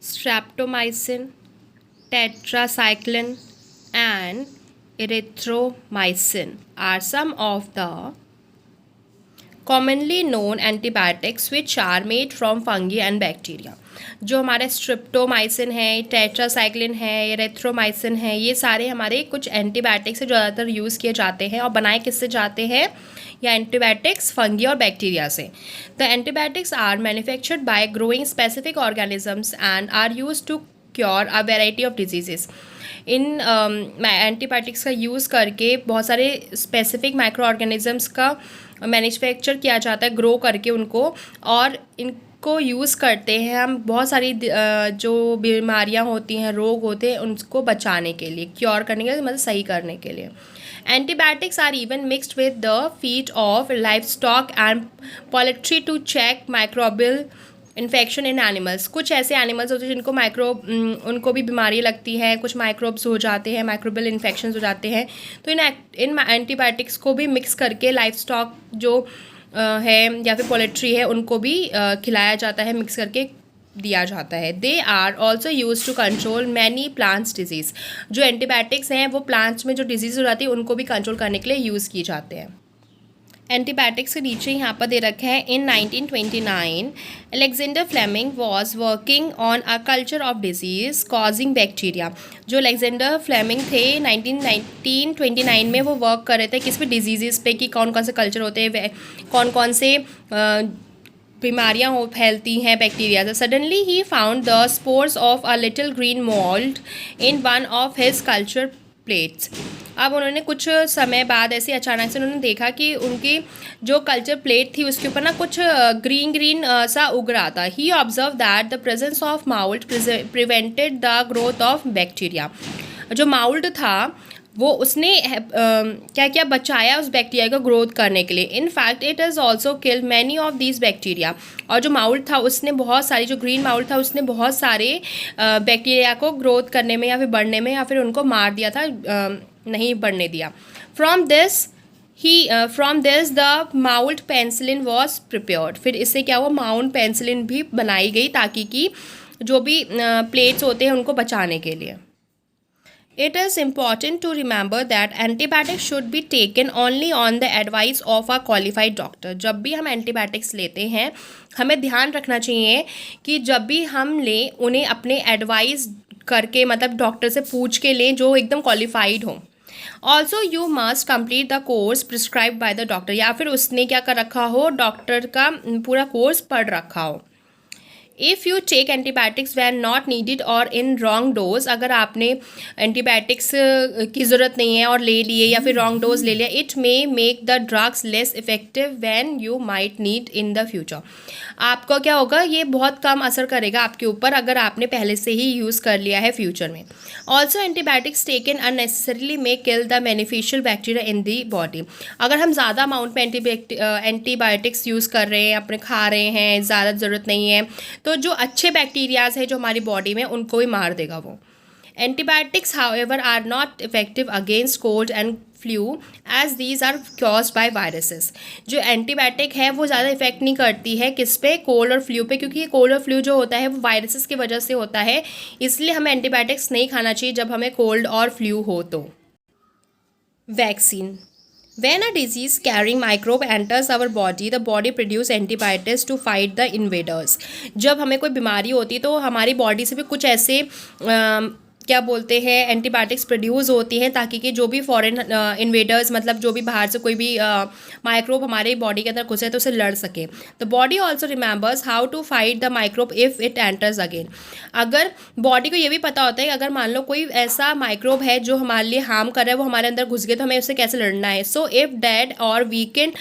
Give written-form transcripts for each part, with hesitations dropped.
streptomycin, tetracycline, and erythromycin are some of the commonly known antibiotics which are made from fungi and bacteria. जो हमारे streptomycin है, tetracycline है, erythromycin है, ये सारे हमारे कुछ एंटीबायोटिक्स से ज़्यादातर यूज़ किए जाते हैं और बनाए किससे जाते हैं? या एंटीबायोटिक्स फंगी और बैक्टीरिया से. The antibiotics are manufactured by growing specific organisms and are use to cure a variety of diseases. इन एंटीबायोटिक्स का यूज़ करके बहुत सारे स्पेसिफिक माइक्रो ऑर्गेनिजम्स का मैन्युफैक्चर किया जाता है, ग्रो करके उनको, और इनको यूज़ करते हैं हम बहुत सारी जो बीमारियां होती हैं, रोग होते हैं, उनको बचाने के लिए, क्योर करने के लिए, मतलब सही करने के लिए. Antibiotics are even mixed with the feed of livestock and poultry to check microbial infection in animals. कुछ ऐसे एनिमल्स होते हैं जिनको उनको भी बीमारी लगती है, कुछ माइक्रोब्स हो जाते हैं, माइक्रोबियल इन्फेक्शन हो जाते हैं, तो इन एंटीबायोटिक्स को भी मिक्स करके लाइफ स्टॉक जो है या फिर पोल्ट्री है उनको भी खिलाया जाता है, मिक्स करके दिया जाता है. They are also use to control many plants disease. जो एंटीबायोटिक्स हैं वो प्लांट्स में जो डिजीज़ हो जाती है उनको भी कंट्रोल करने के लिए यूज़ किए जाते हैं. एंटीबायोटिक्स के नीचे यहाँ पर दे रखे हैं. In 1929 Alexander Fleming was working on a culture of disease causing bacteria. जो अलेक्जेंडर फ्लेमिंग थे 1929 में वो वर्क कर रहे थे किस पे? डिजीज़ पे, कि कौन कौन से कल्चर होते हैं, कौन कौन से बीमारियाँ फैलती हैं बैक्टीरिया से. Suddenly he found the spores of a little green mould in one of his culture plates. अब उन्होंने कुछ समय बाद ऐसे अचानक से उन्होंने देखा कि उनकी जो कल्चर प्लेट थी उसके ऊपर ना कुछ ग्रीन सा उग रहा था. He observe that the presence of mould prevented the growth of bacteria. जो माउल्ट था वो उसने क्या क्या बचाया उस बैक्टीरिया को ग्रोथ करने के लिए. In fact it has also killed many of these bacteria. और जो माउल्ट था उसने बहुत सारी, जो ग्रीन माउल्ट था उसने बहुत सारे बैक्टीरिया को ग्रोथ करने में या फिर बढ़ने में या फिर उनको मार दिया था, नहीं बढ़ने दिया. From this the mould penicillin was prepared. फिर इससे क्या हुआ? माउंट पेंसिलिन भी बनाई गई ताकि कि जो भी प्लेट्स होते हैं उनको बचाने के लिए. It is important to remember that antibiotics should be taken only on the advice of a qualified doctor. जब भी हम एंटीबायोटिक्स लेते हैं हमें ध्यान रखना चाहिए कि जब भी हम लें उन्हें अपने एडवाइस करके, मतलब डॉक्टर से पूछ के लें जो एकदम क्वालिफाइड हो. Also you must complete the course prescribe by the doctor. या फिर उसने क्या कर रखा हो, डॉक्टर का पूरा कोर्स पढ़ रखा हो. If you take antibiotics when not needed or in wrong dose. अगर आपने एंटीबायोटिक्स की ज़रूरत नहीं है और ले लिए या फिर रॉन्ग डोज ले लिया, it may make the drugs less effective when you might need in the future. आपका क्या होगा, ये बहुत कम असर करेगा आपके ऊपर अगर आपने पहले से ही यूज़ कर लिया है फ्यूचर में. Also antibiotics taken unnecessarily may kill the beneficial bacteria in the body. अगर हम ज़्यादा अमाउंट में एंटीबायोटिक्स यूज़ कर रहे हैं, अपने खा रहे हैं, ज़्यादा ज़रूरत नहीं है, तो जो अच्छे बैक्टीरियाज हैं जो हमारी बॉडी में उनको भी मार देगा वो. Antibiotics however are not effective against cold and flu as these are caused by viruses. जो एंटीबायोटिक है वो ज़्यादा इफेक्ट नहीं करती है किस पे? कोल्ड और फ्लू पे, क्योंकि ये कोल्ड और फ्लू जो होता है वो वायरसेस की वजह से होता है. इसलिए हमें एंटीबायोटिक्स नहीं खाना चाहिए जब हमें कोल्ड और फ्लू हो. तो vaccine. When a disease carrying microbe enters our body, the body produce antibiotics to fight the invaders. जब हमें कोई बीमारी होती है तो हमारी बॉडी से भी कुछ ऐसे क्या बोलते हैं एंटीबायोटिक्स प्रोड्यूस होती हैं ताकि कि जो भी फॉरेन इन्वेडर्स, मतलब जो भी बाहर से कोई भी माइक्रोब हमारे बॉडी के अंदर घुसे तो उसे लड़ सके. The body also remembers how to fight the microbe if it enters again. अगर बॉडी को ये भी पता होता है कि अगर मान लो कोई ऐसा माइक्रोब है जो हमारे लिए हार्म कर रहा है, वो हमारे अंदर घुस गए, तो हमें उससे कैसे लड़ना है. सो इफ़ डेड और weekend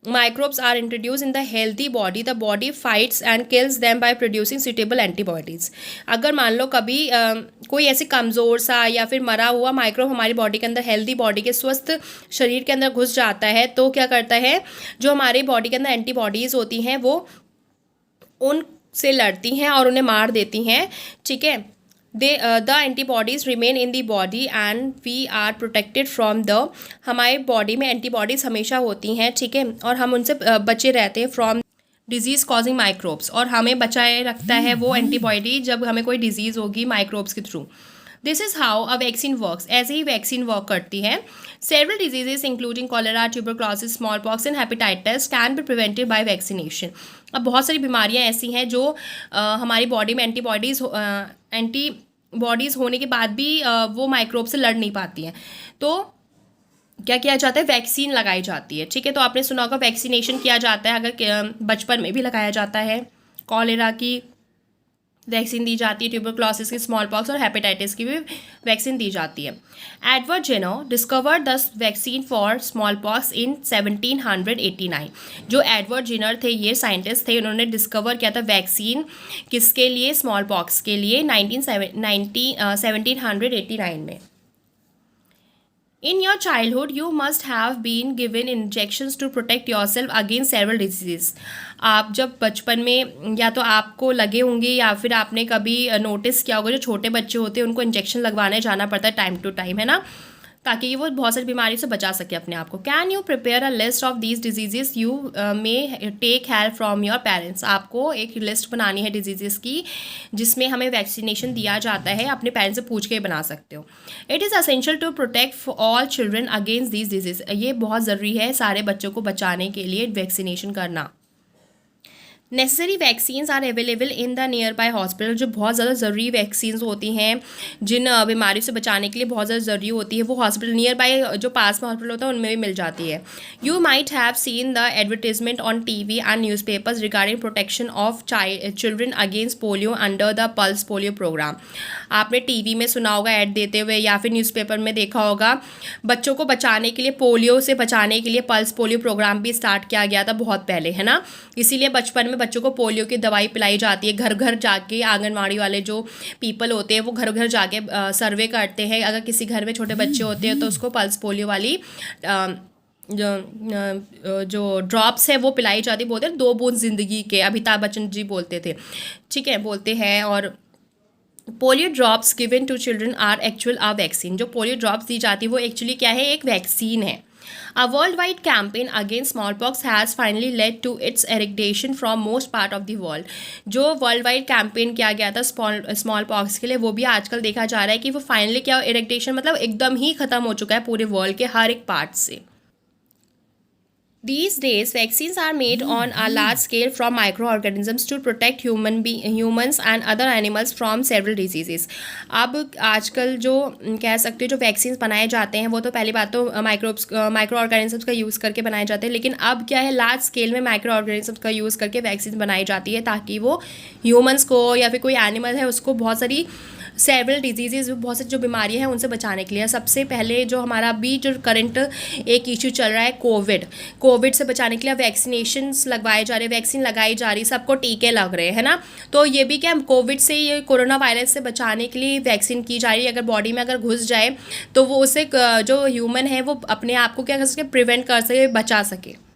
microbes are introduced in the healthy body, the body fights and kills them by producing suitable antibodies. अगर मान लो कभी कोई ऐसे कमज़ोर सा या फिर मरा हुआ माइक्रोब हमारी बॉडी के अंदर, हेल्दी बॉडी के स्वस्थ शरीर के अंदर घुस जाता है, तो क्या करता है, जो हमारी बॉडी के अंदर एंटीबॉडीज़ होती हैं वो उनसे लड़ती हैं और उन्हें मार देती हैं. ठीक है. the antibodies remain in the body and we are protected from the. हमारे बॉडी में एंटीबॉडीज़ हमेशा होती हैं, ठीक है, और हम उनसे बचे रहते हैं फ्रॉम डिजीज़ कॉजिंग माइक्रोब्स, और हमें बचाए रखता है वो एंटीबॉडी जब हमें कोई डिजीज़ होगी माइक्रोब्स के through. This is how a vaccine works, ऐसे ही वैक्सीन वर्क करती है। Several diseases including cholera, tuberculosis, small pox and hepatitis can be prevented by vaccination. अब बहुत सारी बीमारियां ऐसी हैं जो हमारी बॉडी में एंटीबॉडीज़ होने के बाद भी वो माइक्रोब से लड़ नहीं पाती हैं, तो क्या किया जाता है, वैक्सीन लगाई जाती है। ठीक है, तो आपने सुना होगा वैक्सीनेशन किया जाता है, अगर बचपन में भी लगाया जाता है। कॉलेरा की वैक्सीन दी जाती है, ट्यूबरक्लोसिस की, स्मॉल पॉक्स और हेपेटाइटिस की भी वैक्सीन दी जाती है। Edward Jenner discovered the vaccine for smallpox in 1789। जो एडवर्ड जेनर थे, ये साइंटिस्ट थे, उन्होंने डिस्कवर किया था वैक्सीन किसके लिए, स्मॉल पॉक्स के लिए 1789 में। In your childhood, you must have been given injections to protect yourself against several diseases. आप जब बचपन में या तो आपको लगे होंगे या फिर आपने कभी नोटिस किया होगा, जो छोटे बच्चे होते हैं उनको इंजेक्शन लगवाने जाना पड़ता है टाइम टू टाइम, है ना, ताकि वो बहुत सारी बीमारी से बचा सके अपने आप को। Can you prepare a list of these diseases, you may take help from your parents. आपको एक लिस्ट बनानी है डिजीजेस की जिसमें हमें वैक्सीनेशन दिया जाता है, अपने पेरेंट्स से पूछ के बना सकते हो। It is essential to protect all children against these disease. ये बहुत ज़रूरी है सारे बच्चों को बचाने के लिए वैक्सीनेशन करना। Necessary vaccines are available in the nearby hospital. जो बहुत ज़्यादा ज़रूरी वैक्सीन्स होती हैं, जिन बीमारियों से बचाने के लिए बहुत ज़्यादा ज़रूरी होती है, वो हॉस्पिटल नियर बाय जो पास में हॉस्पिटल होता है उनमें भी मिल जाती है। You might have seen the advertisement on TV and newspapers regarding protection of children against polio under the pulse polio programme. आपने टीवी में सुना होगा ऐड देते हुए, या फिर न्यूज़पेपर में देखा होगा, बच्चों को बचाने के लिए, पोलियो से बचाने के लिए पल्स पोलियो प्रोग्राम भी स्टार्ट किया गया था बहुत पहले, है ना। इसीलिए बचपन में बच्चों को पोलियो की दवाई पिलाई जाती है। घर घर जाके आंगनवाड़ी वाले जो पीपल होते हैं वो घर घर जाके सर्वे करते हैं। अगर किसी घर में छोटे बच्चे होते हैं तो उसको पल्स पोलियो वाली जो ड्रॉप्स है वो पिलाई जाती, बोलते हैं 2 बूंद जिंदगी के, अमिताभ बच्चन जी बोलते थे, ठीक है, बोलते हैं। और polio drops given to children are actual uh vaccine. जो पोलियो ड्रॉप्स दी जाती है वो एक्चुअली क्या है, एक वैक्सीन है। A worldwide campaign against smallpox has finally led to its eradication from most part of the world. जो वर्ल्ड वाइड कैंपेन किया गया था स्मॉल पॉक्स के लिए, वो भी आजकल देखा जा रहा है कि वो फाइनली क्या, एरेडिकेशन मतलब एकदम ही खत्म हो चुका है पूरे वर्ल्ड के हर एक पार्ट से। These days, vaccines are made on a large scale from microorganisms to protect humans and other animals from several diseases. अब आजकल जो कह सकते हो जो वैक्सीन्स बनाए जाते हैं वो तो पहली बात तो माइक्रो ऑर्गेनिजम्स का यूज़ करके बनाए जाते हैं, लेकिन अब क्या है, लार्ज स्केल में माइक्रो ऑर्गेनिजम्स का यूज़ करके वैक्सीन बनाई जाती है ताकि वो ह्यूमंस को या फिर कोई एनिमल है उसको बहुत सारी सेवरल डिजीज़, बहुत सी जो बीमारियां हैं उनसे बचाने के लिए। सबसे पहले जो हमारा अभी जो करंट एक इशू चल रहा है कोविड से बचाने के लिए वैक्सीनेशंस लगवाए जा रहे हैं, वैक्सीन लगाई जा रही है, सबको टीके लग रहे हैं ना। तो ये भी क्या, कोविड से, ये कोरोना वायरस से बचाने के लिए वैक्सीन की जा रही है। अगर बॉडी में अगर घुस जाए तो वो उससे जो ह्यूमन है वो अपने आप को क्या कर सके, प्रिवेंट कर सके, बचा सके।